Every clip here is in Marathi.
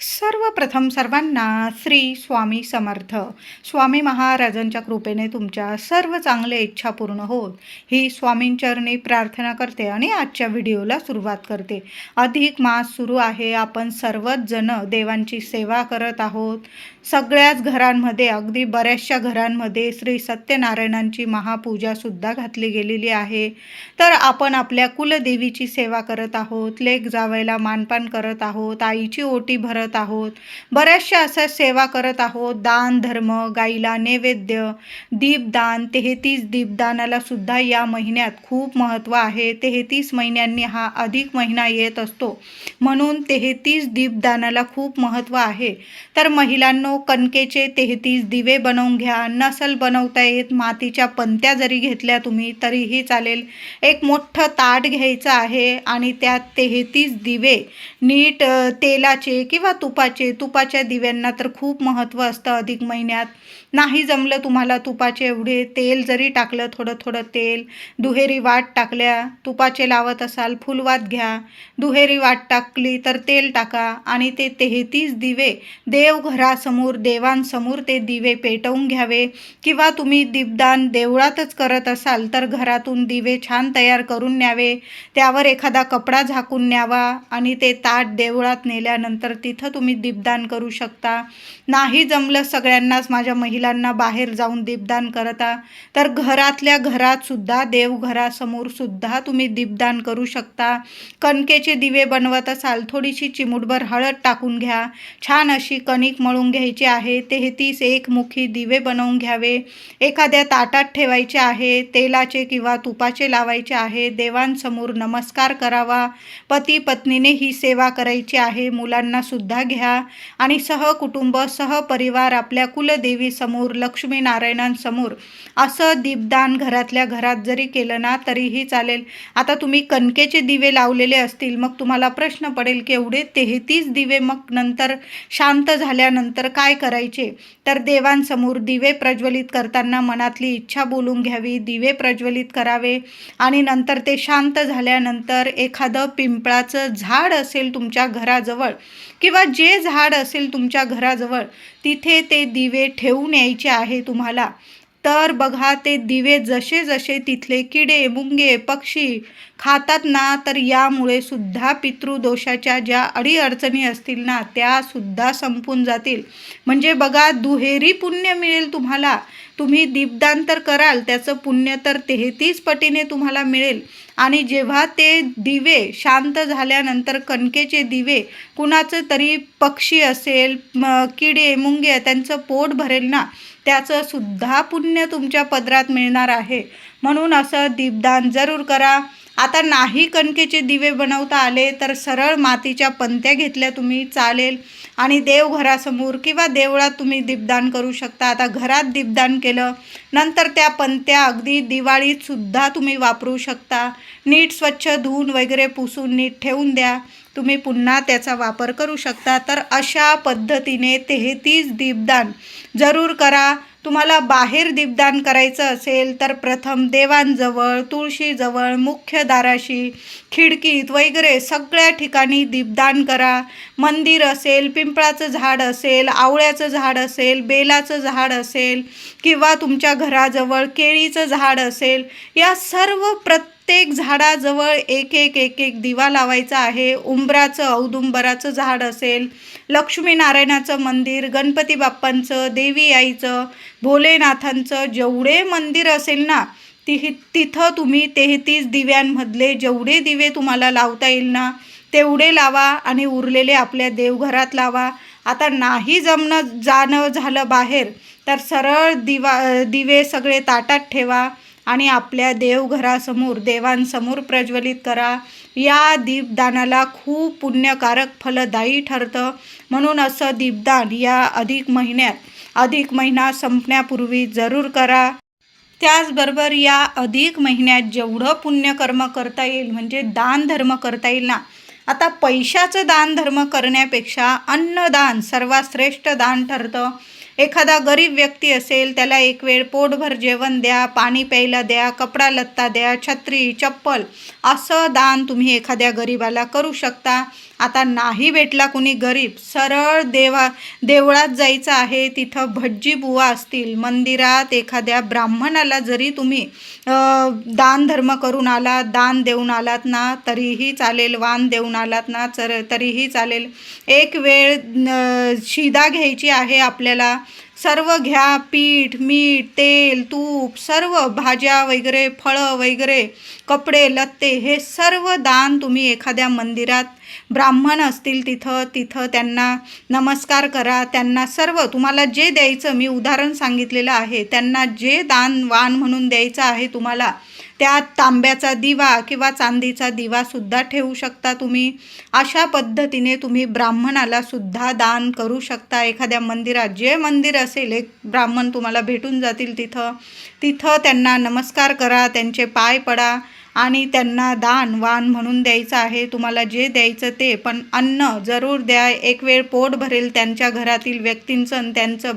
सर्वप्रथम सर्वांना श्री स्वामी समर्थ. स्वामी महाराजांच्या कृपेने तुमच्या सर्व चांगल्या इच्छा पूर्ण होत ही स्वामींचरणी प्रार्थना करते आणि आजच्या व्हिडिओला सुरुवात करते. अधिक मास सुरू आहे. आपण सर्वच जण देवांची सेवा करत आहोत. सगळ्याच घरांमध्ये, अगदी बऱ्याचशा घरांमध्ये श्री सत्यनारायणांची महापूजा सुद्धा घातली गेलेली आहे. तर आपण आपल्या कुलदेवीची सेवा करत आहोत, लेक जावयाला मानपान करत आहोत, आईची ओटी भरत आहोत, बऱ्याचशा अशा सेवा करत आहोत. दान धर्म, गाईला नैवेद्य, दीपदान, 33 दीपदानाला सुद्धा या महिन्यात खूप महत्त्व आहे. 33 महिन्यांनी हा अधिक महिना येत असतो, म्हणून 33 दीपदानाला खूप महत्त्व आहे. तर महिलांनो, कणकेचे 33 दिवे बनवून घ्या. नसल बनवता येत, मातीच्या पंत्या जरी घेतल्या तुम्ही तरीही चालेल. एक मोठं ताट घ्यायचं आहे आणि त्यात 33 दिवे नीट तेलाचे किंवा तुपाच्या दिव्यांना तर खूप महत्त्व असतं अधिक महिन्यात. नाही जमलं तुम्हाला तुपाचे एवढे, तेल जरी टाकलं, थोडं थोडं तेल, दुहेरी वाट टाकल्या, तुपाचे लावत असाल फुलवात घ्या, दुहेरी वाट टाकली तर तेल टाका आणि ते 33 दिवे देवघरासमोर, देवांसमोर ते दिवे पेटवून घ्यावे. किंवा तुम्ही दीपदान देवळातच करत असाल तर घरातून दिवे छान तयार करून न्यावे, त्यावर एखादा कपडा झाकून न्यावा आणि ते ताट देवळात नेल्यानंतर तिथं तुम्ही दीपदान करू शकता. नाही जमलं सगळ्यांनाच, माझ्या महिलांना बाहेर जाऊन दीपदान करता, तर घरातल्या घरात सुद्धा, देवघरासमोर सुद्धा तुम्ही दीपदान करू शकता. कणकेचे दिवे बनवत असाल, थोडीशी चिमूटभर हळद टाकून घ्या. छान अशी कणिक मळून घ्यायची आहे. 33 एकमुखी दिवे बनवून घ्यावे. एखाद्या ताटात ठेवायचे आहे, तेलाचे किंवा तुपाचे लावायचे आहे. देवांसमोर नमस्कार करावा. पती पत्नीने ही सेवा करायची आहे. मुलांना सुद्धा घ्या आणि सहकुटुंब, सहपरिवार आपल्या कुलदेवी समोर, लक्ष्मीनारायणांसमोर असं दीपदान घरातल्या घरात जरी केलं ना तरीही चालेल. आता तुम्ही कणकेचे दिवे लावलेले असतील, मग तुम्हाला प्रश्न पडेल की एवढे 33 दिवे मग नंतर शांत झाल्यानंतर काय करायचे? तर देवांसमोर दिवे प्रज्वलित करताना मनातली इच्छा बोलून घ्यावी, दिवे प्रज्वलित करावे आणि नंतर ते शांत झाल्यानंतर एखादं पिंपळाचं झाड असेल तुमच्या घराजवळ किंवा जे झाड असेल तुमच्या घराजवळ, तिथे ते दिवे ठेवून यायचे आहे तुम्हाला. तर बघा, ते दिवे जसे जसे तिथले किडे, मुंगे, पक्षी खातात ना, तर यामुळे सुद्धा पितृदोषाच्या ज्या अडीअडचणी असतील ना त्या सुद्धा संपून जातील. म्हणजे बघा, दुहेरी पुण्य मिळेल तुम्हाला. तुम्ही दीपदान तर कराल, त्याचं पुण्य तर 33 पटीने तुम्हाला मिळेल. आणि जेव्हा ते दिवे शांत झाल्यानंतर, कणकेचे दिवे, कुणाचं तरी पक्षी असेल, किडे मुंगे, त्यांचं पोट भरेल ना, त्याचं सुद्धा पुण्य तुमच्या पदरात मिळणार आहे. म्हणून असं दीपदान जरूर करा. आता नाही कणकेचे दिवे बनवता आले तर सरळ मातीच्या पंत्या घेतल्या तुम्ही चालेल आणि देवघरासमोर किंवा देवळात तुम्ही दीपदान करू शकता. आता घरात दीपदान केलं, नंतर त्या पंत्या अगदी दिवाळीत सुद्धा तुम्ही वापरू शकता. नीट स्वच्छ धुवून वगैरे पुसून नीट ठेवून द्या, तुम्ही पुन्हा त्याचा वापर करू शकता. तर अशा पद्धतीने 33 दीपदान जरूर करा. तुम्हाला बाहेर दीपदान करायचं असेल तर प्रथम देवांजवळ, तुळशीजवळ, मुख्य दाराशी, खिडकीत वगैरे सगळ्या ठिकाणी दीपदान करा. मंदिर असेल, पिंपळाचं झाड असेल, आवळ्याचं झाड असेल, बेलाचं झाड असेल किंवा तुमच्या घराजवळ केळीचं झाड असेल, या सर्व प्रत्येक झाडाजवळ एक एक दिवा लावायचा आहे. उंबराचं, औदुंबराचं झाड असेल, लक्ष्मीनारायणाचं मंदिर, गणपती बाप्पांचं, देवी आईचं, भोलेनाथांचं जेवढे मंदिर असेल ना, तिथं तुम्ही 33 दिव्यांमधले जेवढे दिवे तुम्हाला लावता येईल ना तेवढे लावा आणि उरलेले आपल्या देवघरात लावा. आता नाही जाणं झालं बाहेर तर सरळ दिवे सगळे ताटात ठेवा आणि आपल्या देवघरासमोर, देवांसमोर प्रज्वलित करा. या दीपदानाला खूप पुण्यकारक, फलदायी ठरतं. म्हणून असं दीपदान या अधिक महिन्यात, अधिक महिना संपण्यापूर्वी जरूर करा. त्याचबरोबर या अधिक महिन्यात जेवढं पुण्यकर्म करता येईल, म्हणजे दान धर्म करता येईल ना, आता पैशाचं दान धर्म करण्यापेक्षा अन्नदान सर्वात श्रेष्ठ दान ठरतं. एखादा गरीब व्यक्ती असेल, त्याला एक वेळ पोटभर जेवण द्या, पाणी प्यायला द्या, कपडा लत्ता द्या, छत्री, चप्पल, असं दान तुम्ही एखाद्या गरीबाला करू शकता. आता नाही भेटला कुणी गरीब, सरळ देवळात जायचं आहे. तिथं भटजी बुवा असतील, मंदिरात एखाद्या ब्राह्मणाला जरी तुम्ही दान धर्म करून आलात, दान देऊन आलात ना तरीही चालेल, वाण देऊन आलात ना तरीही चालेल. एक वेळ शिदा घ्यायची आहे आपल्याला. सर्व घ्या, पीठ, मीठ, तेल, तूप, सर्व भाज्या वगैरे, फळं वगैरे, कपडे लत्ते, हे सर्व दान तुम्ही एखाद्या मंदिरात, ब्राह्मण असतील तिथं त्यांना नमस्कार करा. त्यांना सर्व तुम्हाला जे द्यायचं, मी उदाहरण सांगितलेलं आहे, त्यांना जे दान वाण म्हणून द्यायचं आहे तुम्हाला, त्यात तांब्याचा दिवा किंवा चांदीचा दिवासुद्धा ठेवू शकता तुम्ही. अशा पद्धतीने तुम्ही ब्राह्मणाला सुद्धा दान करू शकता. एखाद्या मंदिरात, जे मंदिर असेल, एक ब्राह्मण तुम्हाला भेटून जातील तिथं त्यांना नमस्कार करा, त्यांचे पाय पडा आणि त्यांना दान वाण म्हणून द्यायचं आहे. तुम्हाला जे द्यायचं ते, पण अन्न जरूर द्या. एक वेळ पोट भरेल त्यांच्या घरातील व्यक्तींचं आणि त्यांचं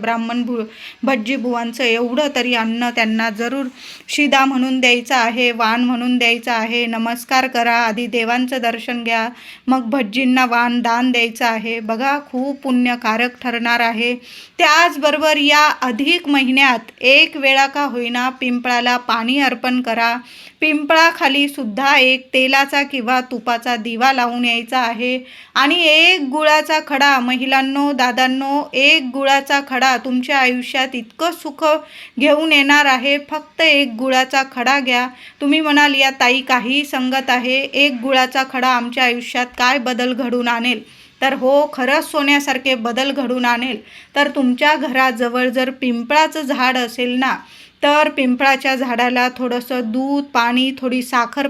भटजी बुवांचं, एवढं तरी अन्न त्यांना जरूर शिदा म्हणून द्यायचं आहे, वाण म्हणून द्यायचं आहे. नमस्कार करा, आधी देवांचं दर्शन घ्या, मग भटजींना वाण दान द्यायचं आहे. बघा, खूप पुण्यकारक ठरणार आहे. त्याचबरोबर या अधिक महिन्यात एक वेळा का होईना पिंपळाला पाणी अर्पण करा. पिंपळाखाली सुद्धा एक तेलाचा किंवा तुपाचा दिवा लावून यायचा आहे आणि एक गुळाचा खडा, महिलांनो, दादांनो, एक गुळाचा खडा तुमच्या आयुष्यात इतकं सुख घेऊन येणार आहे. फक्त एक गुळाचा खडा घ्या. तुम्ही म्हणाल, या ताई काही सांगत आहे, एक गुळाचा खडा आमच्या आयुष्यात काय बदल घडून आणेल? तर हो, खरंच सोन्यासारखे बदल घडून आणेल. तर तुमच्या घराजवळ जर पिंपळाचं झाड असेल ना, तर पिंपळाच्या झाडाला थोडंसं दूध, पाणी, थोडी साखर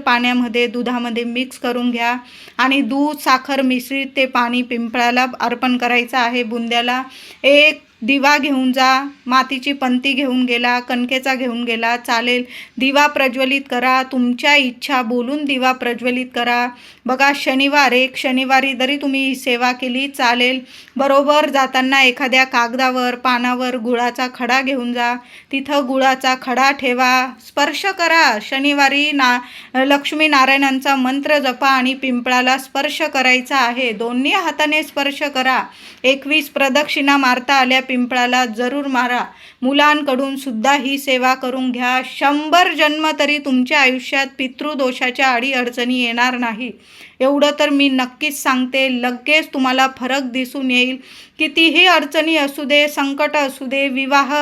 दुधामध्ये मिक्स करून घ्या आणि दूध, साखर मिश्रित ते पाणी पिंपळाला अर्पण करायचं आहे. बुंद्याला एक दिवा घेऊन जा, मातीची पंती घेऊन गेला, कणकेचा घेऊन गेला चालेल. दिवा प्रज्वलित करा, तुमच्या इच्छा बोलून दिवा प्रज्वलित करा. बघा, शनिवारी जरी तुम्ही सेवा केली चालेल. बरोबर जाताना एखाद्या कागदावर, पानावर गुळाचा खडा घेऊन जा. तिथं गुळाचा खडा ठेवा, स्पर्श करा. शनिवारी लक्ष्मी नारायणांचा मंत्र जपा आणि पिंपळाला स्पर्श करायचा आहे. दोन्ही हाताने स्पर्श करा. 21 प्रदक्षिणा मारता आल्या पिंपळाला जरूर मारा. मुलांकडून सुद्धा ही सेवा करून घ्या. 100 जन्म तरी तुमच्या आयुष्यात पितृदोषाच्या अडीअडचणी येणार नाही, एवढं तर मी नक्कीच सांगते. लगेच तुम्हाला फरक दिसून येईल. कितीही अडचणी असू दे, संकट असू दे, विवाह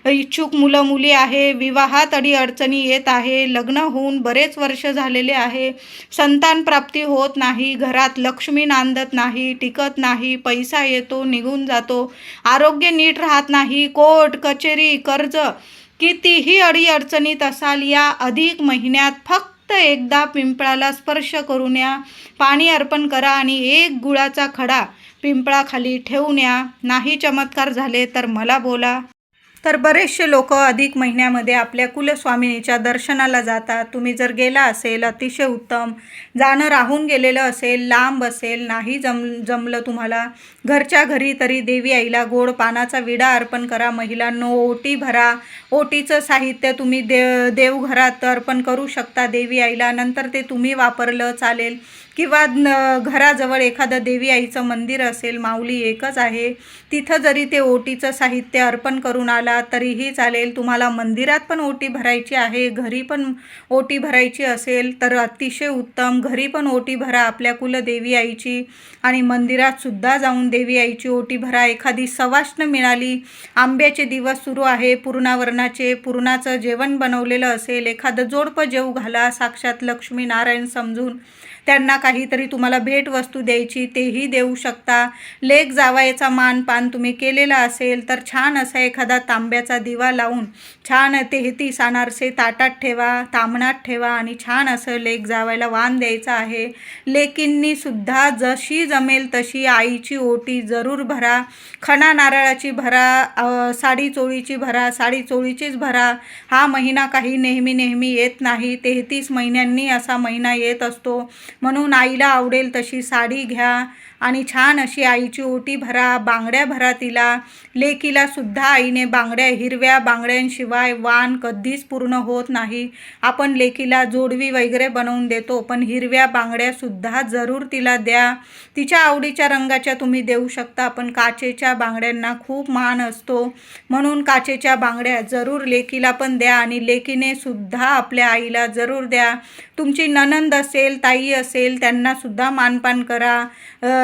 इच्छुक मुलं मुली आहे, विवाहात अडीअडचणी येत आहे, लग्न होऊन बरेच वर्ष झालेले आहे, संतान प्राप्ती होत नाही, घरात लक्ष्मी नांदत नाही, टिकत नाही, पैसा येतो निघून जातो, आरोग्य नीट राहत नाही, कोर्ट कचेरी, कर्ज, कितीही अडीअडचणीत असाल, या अधिक महिन्यात फक्त एकदा पिंपळाला स्पर्श करून या, पाणी अर्पण करा आणि एक गुळाचा खडा पिंपळाखाली ठेवून या. नाही चमत्कार झाले तर मला बोला. तर बरेचसे लोक अधिक महिन्यामध्ये आपल्या कुलस्वामिनीच्या दर्शनाला जातात. तुम्ही जर गेला असेल, अतिशय उत्तम. जाणं राहून गेलेलं असेल, लांब असेल, नाही जमलं तुम्हाला, घरच्या घरी तरी देवी आईला गोड पानाचा विडा अर्पण करा. महिलांनो, ओटी भरा. ओटीचं साहित्य तुम्ही देवघरात अर्पण करू शकता देवी आईला. नंतर ते तुम्ही वापरलं चालेल, किंवा घराजवळ एखादं देवी आईचं मंदिर असेल, माऊली एकच आहे, तिथं जरी ते ओटीचं साहित्य अर्पण करून आला तरीही चालेल. तुम्हाला मंदिरात पण ओटी भरायची आहे, घरी पण ओटी भरायची असेल तर अतिशय उत्तम. घरी पण ओटी भरा आपल्या कुलदेवी आईची आणि मंदिरात सुद्धा जाऊन देवी आईची ओटी भरा. एखादी सवाष्ण मिळाली, आंब्याचे दिवस सुरू आहे, पुरणाचं जेवण बनवलेलं असेल, एखादं जोडपं जेवू घाला, साक्षात लक्ष्मी नारायण समजून. त्यांना काहीतरी तुम्हाला भेटवस्तू द्यायची, तेही देऊ शकता. लेक जावयाचा मानपान तुम्ही केलेला असेल तर छान असा एखादा तांब्याचा दिवा लावून छान 33 अनारसे ताटात ठेवा, तामणात ठेवा आणि छान असं लेक जावायला वाण द्यायचं आहे. लेकींनी सुद्धा जशी जमेल तशी आईची ओटी जरूर भरा. खणा नारळाची भरा, साडी चोळीची भरा, साडी चोळीचीच भरा. हा महिना काही नेहमी येत नाही, 33 महिन्यांनी असा महिना येत असतो. म्हणून आईला आवडेल तशी साडी घ्या आणि छान अशी आईची ओटी भरा, बांगड्या भरा तिला. लेकीला सुद्धा आईने बांगड्या, हिरव्या बांगड्यांशिवाय वाण कधीच पूर्ण होत नाही. आपण लेकीला जोडवी वगैरे बनवून देतो, पण हिरव्या बांगड्या सुद्धा जरूर तिला द्या. तिच्या आवडीच्या रंगाच्या तुम्ही देऊ शकता, पण काचेच्या बांगड्यांना खूप मान असतो, म्हणून काचेच्या बांगड्या जरूर लेकीला पण द्या आणि लेकीने सुद्धा आपल्या आईला जरूर द्या. तुमची नणंद असेल, ताई असेल, त्यांना सुद्धा मानपान करा.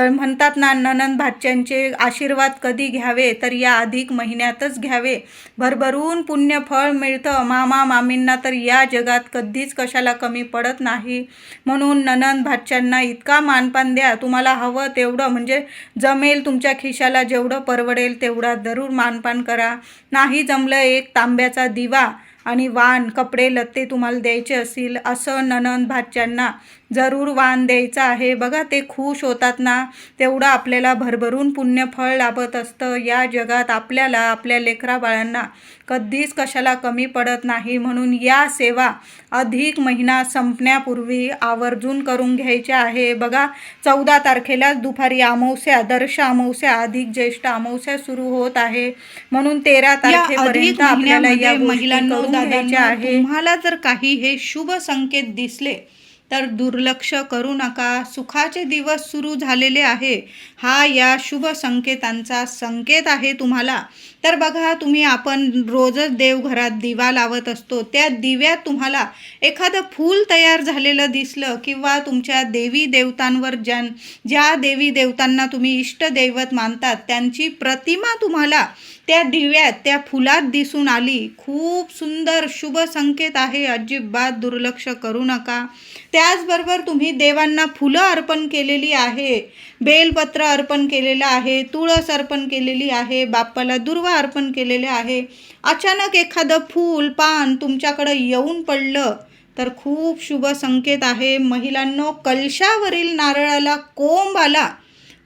म्हणतात ना, नणंद भाच्यांचे आशीर्वाद कधी घ्यावे तर या अधिक महिन्यातच घ्यावे. भरभरून पुण्यफळ मिळतं. मामा मामींना तर या जगात कधीच कशाला कमी पडत नाही. म्हणून नणंद भाच्यांना इतका मानपान द्या, तुम्हाला हवं तेवढं, म्हणजे जमेल तुमच्या खिशाला जेवढं परवडेल तेवढा जरूर मानपान करा. नाही जमलं एक तांब्याचा दिवा आणि वाण, कपडे लत्ते तुम्हाला द्यायचे असतील, असं नणंद भाच्यांना जरूर वाण द्यायचं आहे. बघा ते खुश होतात ना, तेवढं आपल्याला भरभरून पुण्यफळ लाभत असतं. या जगात आपल्याला आपल्या लेकरा बाळांना कधीच कशाला कमी पडत नाही. म्हणून या सेवा अधिक महिना संपण्यापूर्वी आवर्जून करून घ्यायच्या आहे. बघा 14 तारखेलाच दुपारी अमावस्या, दर्श अमावस्या, अधिक ज्येष्ठ अमावस्या सुरू होत आहे. म्हणून 13 तारखेपर्यंत आपल्याला या महिलांना घ्यायच्या आहे. तुम्हाला जर काही हे शुभ संकेत दिसले तर दुर्लक्ष करू नका. सुखाचे दिवस सुरू झालेले आहे, हा या शुभ संकेतांचा संकेत आहे तुम्हाला. तर बघा, आपण रोजच देवघरात दिवा लावत असतो. त्या दिव्यात तुम्हाला एखादं फूल तयार झालेलं दिसलं किंवा तुमच्या देवी देवतांवर ज्या देवी देवतांना तुम्ही इष्टदैवत मानतात त्यांची प्रतिमा तुम्हाला त्या दिव्यात, त्या फुलात दिसून आली, खूप सुंदर शुभ संकेत आहे. अजिबात दुर्लक्ष करू नका. त्याचबरोबर तुम्ही देवांना फुलं अर्पण केलेली आहे, बेलपत्र अर्पण केलेलं आहे, तुळस अर्पण केलेली आहे, बाप्पाला दुर्वा अर्पण केलेले आहे. अचानक एखादं फूल पान तुमच्याकडं येऊन पडलं तर खूप शुभ संकेत आहे. महिलांनो, कलशावरील नारळाला कोंब आला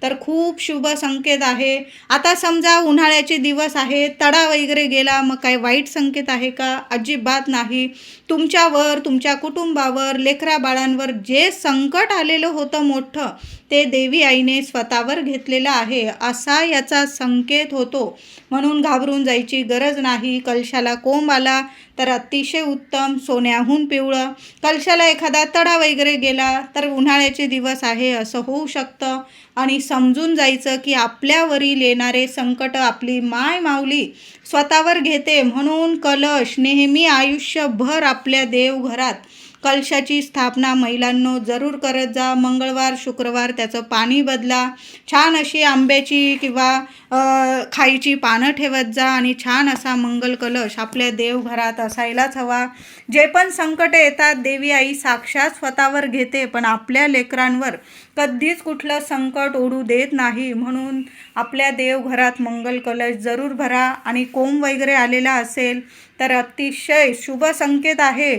तर खूप शुभ संकेत आहे. आता समजा उन्हाळ्याचे दिवस आहे, तडा वगैरे गेला, मग काय वाईट संकेत आहे का? अजिबात नाही. तुमच्यावर, तुमच्या कुटुंबावर, लेकरा बाळांवर जे संकट आलेलं होतं मोठं, ते देवी आईने स्वतःवर घेतलेलं आहे, असा याचा संकेत होतो. म्हणून घाबरून जायची गरज नाही. कलशाला कोंब आला तर अतिशय उत्तम, सोन्याहून पिवळं. कलशाला एखादा तडा वगैरे गेला तर उन्हाळ्याचे दिवस आहे असं होऊ शकतं, आणि समजून जायचं की आपल्यावरील येणारे संकट आपली माय माऊली स्वतःवर घेते. म्हणून कलश नेहमी आयुष्यभर आपल्या देवघरात कलशाची स्थापना महिलांनो जरूर करत जा. मंगळवार शुक्रवार त्याचं पाणी बदला. छान अशी आंब्याची किंवा खाईची पानं ठेवत जा आणि छान असा मंगल कलश आपल्या देवघरात असायलाच हवा. जे पण संकट येतात देवी आई साक्षात स्वतःवर घेते, पण आपल्या लेकरांवर कधीच कुठलं संकट ओढू देत नाही. म्हणून आपल्या देवघरात मंगल कलश जरूर भरा. आणि कोंब वगैरे आलेला असेल तर अतिशय शुभ संकेत आहे.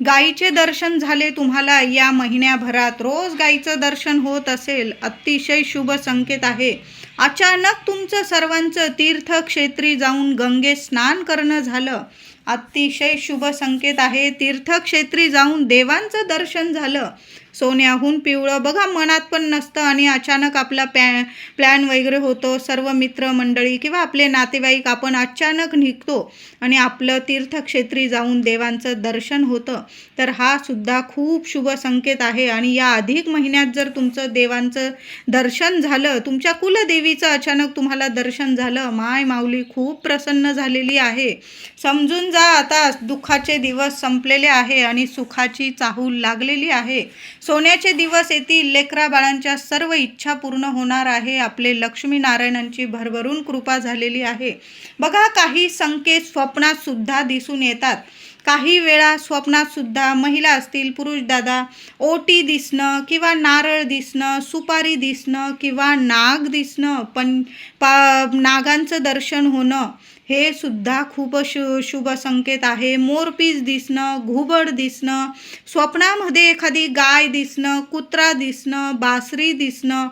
गाईचे दर्शन झाले तुम्हाला या महिन्याभरात, रोज गाईचं दर्शन होत असेल, अतिशय शुभ संकेत आहे. अचानक तुमचं सर्वांचं तीर्थक्षेत्री जाऊन गंगेत स्नान करणं झालं, अतिशय शुभ संकेत आहे. तीर्थक्षेत्री जाऊन देवांचं दर्शन झालं, सोन्याहून पिवळं. बघा, मनात पण नसतं आणि अचानक आपला प्लॅन वगैरे होतो. सर्व मित्रमंडळी किंवा आपले नातेवाईक आपण अचानक निघतो आणि आपलं तीर्थक्षेत्री जाऊन देवांचं दर्शन होतं, तर हा सुद्धा खूप शुभ संकेत आहे. आणि या अधिक महिन्यात जर तुमचं देवांचं दर्शन झालं, तुमच्या कुलदेवीचं अचानक तुम्हाला दर्शन झालं, माय माऊली खूप प्रसन्न झालेली आहे. समजून जा आता दुःखाचे दिवस संपलेले आहे आणि सुखाची चाहूल लागलेली आहे. सोन्याचे दिवस येतील, लेकरा बाळांच्या सर्व इच्छा पूर्ण होणार आहे. आपले लक्ष्मीनारायणांची भरभरून कृपा झालेली आहे. बघा, काही संकेत स्वप्नात सुद्धा दिसून येतात. काही वेळा स्वप्नात सुद्धा महिला असतील, पुरुष दादा, ओटी दिसणं किंवा नारळ दिसणं, सुपारी दिसणं किंवा नाग दिसणं, नागांचं दर्शन होणं, हे सुद्धा खूप शुभ संकेत आहे. मोरपीस दिसणं, घुबड दिसणं, स्वप्नामध्ये एखादी गाय दिसणं, कुत्रा दिसणं, बासरी दिसणं,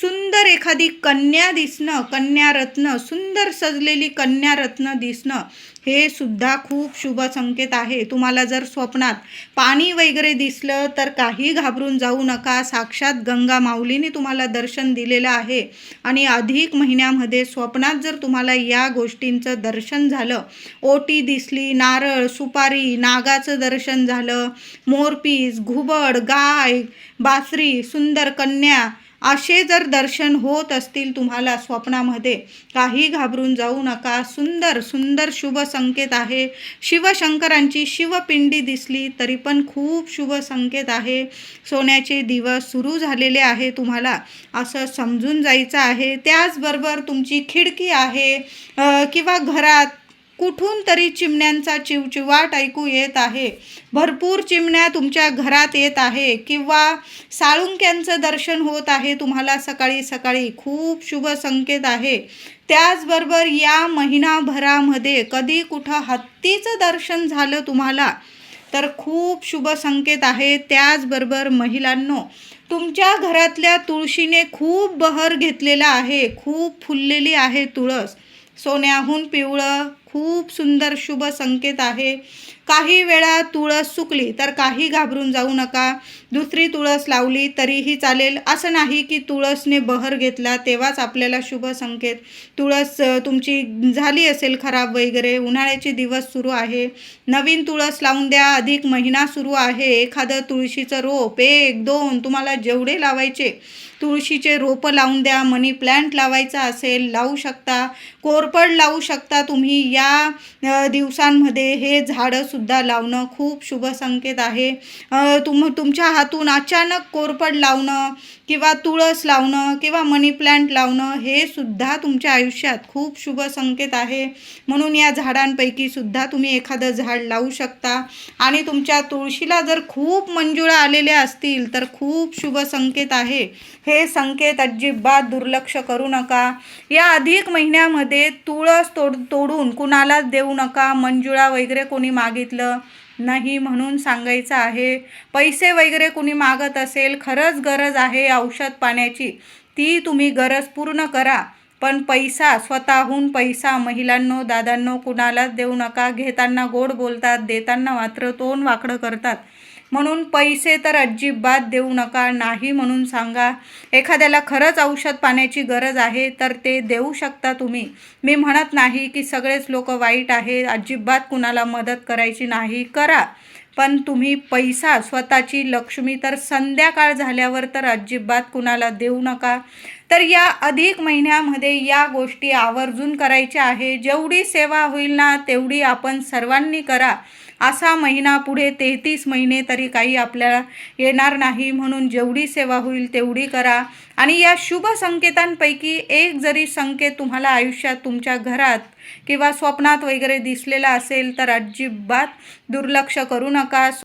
सुंदर एखादी कन्या दिसणं, कन्यारत्न, सुंदर सजलेली कन्यारत्न दिसणं, हे सुद्धा खूप शुभ संकेत आहे. तुम्हाला जर स्वप्नात पाणी वगैरे दिसलं तर काही घाबरून जाऊ नका. साक्षात गंगा माऊलीने तुम्हाला दर्शन दिलेलं आहे. आणि अधिक महिन्यामध्ये स्वप्नात जर तुम्हाला या गोष्टींचं दर्शन झालं, ओटी दिसली, नारळ, सुपारी, नागाचं दर्शन झालं, मोरपीस, घुबड, गाय, बासरी, सुंदर कन्या, असे जर दर्शन होत असतील तुम्हाला स्वप्नामध्ये, काही घाबरून जाऊ नका. सुंदर सुंदर शुभ संकेत आहे. शिवशंकरांची शिवपिंडी दिसली तरी पण खूप शुभ संकेत आहे. सोन्याचे दिवस सुरू झालेले आहे तुम्हाला असं समजून जायचं आहे. त्याचबरोबर तुमची खिडकी आहे किंवा घरात कुठून तरी चिमण्यांचा चिवचिवाट ऐकू येत आहे. भरपूर चिमण्या तुमच्या घरात येत आहे किंवा साळुंक्यांचं दर्शन होत आहे तुम्हाला सकाळी सकाळी, खूप शुभ संकेत आहे. त्याचबरोबर या महिनाभरामध्ये कधी कुठं हत्तीचं दर्शन झालं तुम्हाला तर खूप शुभ संकेत आहे. त्याचबरोबर महिलांनो, तुमच्या घरातल्या तुळशीने खूप बहर घेतलेला आहे, खूप फुललेली आहे तुळस, सोन्याहून पिवळं, खूप सुंदर शुभ संकेत आहे. काही वेळा तुळस सुकली तर काही घाबरून जाऊ नका. दुसरी तुळस लावली तरीही चालेल. असं नाही की तुळसने बहर घेतला तेव्हाच आपल्याला शुभ संकेत. तुळस तुमची झाली असेल खराब वगैरे, उन्हाळ्याचे दिवस सुरू आहे, नवीन तुळस लावून द्या. अधिक महिना सुरू आहे. एखादं तुळशीचं रोप 1, 2 तुम्हाला जेवढे लावायचे तुळशीचे रोपं लावून द्या. मनी प्लॅन्ट लावायचा असेल लावू शकता. कोरफड लावू शकता तुम्ही. या दिवसांमध्ये हे झाडंसुद्धा लावणं खूप शुभ संकेत आहे. तुमच्या हातून अचानक कोरफड लावणं किंवा तुळस लावणं किंवा मनी प्लॅन्ट लावणं हे सुद्धा तुमच्या आयुष्यात खूप शुभ संकेत आहे. म्हणून या झाडांपैकी सुद्धा तुम्ही एखादं झाड लावू शकता. आणि तुमच्या तुळशीला जर खूप मंजुळा आलेल्या असतील तर खूप शुभ संकेत आहे. हे संकेत अजिबात दुर्लक्ष करू नका. या अधिक महिन्यामध्ये तुळस तोडून कुणालाच देऊ नका. मंजुळा वगैरे कोणी मागितलं नाही म्हणून सांगायचं आहे. पैसे वगैरे कोणी मागत असेल, खरंच गरज आहे औषध पाण्याची, ती तुम्ही गरज पूर्ण करा. पण पैसा, स्वतःहून पैसा महिलांनो, दादांनो, कुणालाच देऊ नका. घेताना गोड बोलतात, देताना मात्र तोंड वाकडं करतात. म्हणून पैसे तर अजिबात देऊ नका. नाही म्हणून सांगा. एखाद्याला खरंच औषध पाण्याची गरज आहे तर ते देऊ शकता तुम्ही. मी म्हणत नाही की सगळेच लोक वाईट आहे, अजिबात कुणाला मदत करायची नाही, करा. पण तुम्ही पैसा, स्वतःची लक्ष्मी तर संध्याकाळ झाल्यावर तर अजिबात कुणाला देऊ नका. तर या अधिक महिन्यामध्ये या गोष्टी आवर्जून करायच्या आहे. जेवढी सेवा होईल ना तेवढी आपण सर्वांनी करा. असा महिना पुढे 33 महिने तरी काही आपल्याला येणार नाही. म्हणून जेवढी सेवा होईल तेवढी करा. आणि या शुभ संकेतांपैकी एक जरी संकेत तुम्हाला आयुष्यात तुमच्या घरात किंवा स्वप्नात वगैरे दिसलेला असेल तर अजिबात दुर्लक्ष करू नका.